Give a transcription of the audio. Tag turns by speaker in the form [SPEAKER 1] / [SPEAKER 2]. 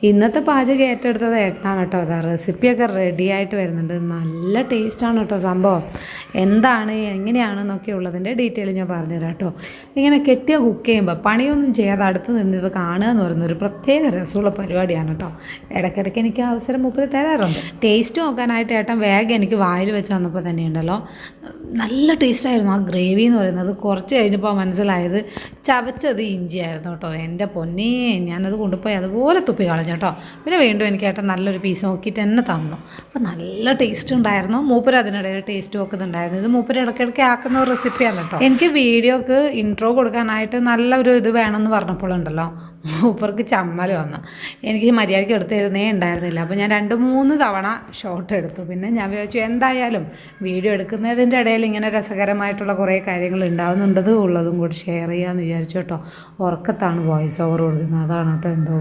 [SPEAKER 1] ഇന്നത്തെ പാചകം ഏറ്റെടുത്തത് ഏട്ടനാണ് കേട്ടോ. അതാ റെസിപ്പിയൊക്കെ റെഡി ആയിട്ട് വരുന്നുണ്ട്. നല്ല ടേസ്റ്റാണ് കേട്ടോ സംഭവം. എന്താണ് എങ്ങനെയാണെന്നൊക്കെ ഉള്ളതിൻ്റെ ഡീറ്റെയിൽ ഞാൻ പറഞ്ഞുതരാം കേട്ടോ. ഇങ്ങനെ കെട്ടിയ കുക്ക് ചെയ്യുമ്പോൾ പണിയൊന്നും ചെയ്യാതെ അടുത്ത് നിന്നത് കാണുക എന്ന് പറയുന്ന ഒരു പ്രത്യേക രസമുള്ള പരിപാടിയാണ് കേട്ടോ. ഇടയ്ക്കിടയ്ക്ക് എനിക്ക് അവസരം മൂപ്പര് തരാറുണ്ട്. ടേസ്റ്റ് നോക്കാനായിട്ട് ഏട്ടൻ വേഗം എനിക്ക് വായിൽ വെച്ച് തന്നപ്പോൾ തന്നെ ഉണ്ടല്ലോ നല്ല ടേസ്റ്റായിരുന്നു. ആ ഗ്രേവി എന്ന് പറയുന്നത് കുറച്ച് കഴിഞ്ഞപ്പോൾ മനസ്സിലായത് ചവച്ചത് ഇഞ്ചിയായിരുന്നു കേട്ടോ. എൻ്റെ പൊന്നേ, ഞാനത് കൊണ്ടുപോയി അതുപോലെ തുപ്പി കളഞ്ഞു കേട്ടോ. പിന്നെ വീണ്ടും എനിക്ക് ഏട്ടൻ നല്ലൊരു പീസ് നോക്കിയിട്ട് തന്നെ തന്നു. അപ്പോൾ നല്ല ടേസ്റ്റ് ഉണ്ടായിരുന്നു. മൂപ്പര് അതിനിടയിൽ ടേസ്റ്റ് നോക്കുന്നുണ്ടായിരുന്നു. ഇത് മൂപ്പര് ഇടയ്ക്കിടയ്ക്ക് ആക്കുന്ന ഒരു റെസിപ്പിയാണ് കേട്ടോ. എനിക്ക് വീഡിയോക്ക് ഇൻട്രോ കൊടുക്കാനായിട്ട് നല്ലൊരു ഇത് വേണമെന്ന് പറഞ്ഞപ്പോഴുണ്ടല്ലോ മൂപ്പർക്ക് ചമ്മൽ വന്നു. എനിക്ക് മര്യാദയ്ക്ക് എടുത്ത് തരുന്നേ ഉണ്ടായിരുന്നില്ല. അപ്പോൾ ഞാൻ 2-3 തവണ ഷോട്ട് എടുത്തു. പിന്നെ ഞാൻ വിചാരിച്ചു എന്തായാലും വീഡിയോ എടുക്കുന്നതിൻ്റെ ഇടയിൽ ഇങ്ങനെ രസകരമായിട്ടുള്ള കുറേ കാര്യങ്ങൾ ഉണ്ടാകുന്നുണ്ടത് ഉള്ളതും കൂടി ഷെയർ ചെയ്യാമെന്ന് വിചാരിച്ചു കേട്ടോ. ഉറക്കത്താണ് വോയിസ് ഓവർ കൊടുക്കുന്നത്, അതാണ് കേട്ടോ എന്തോ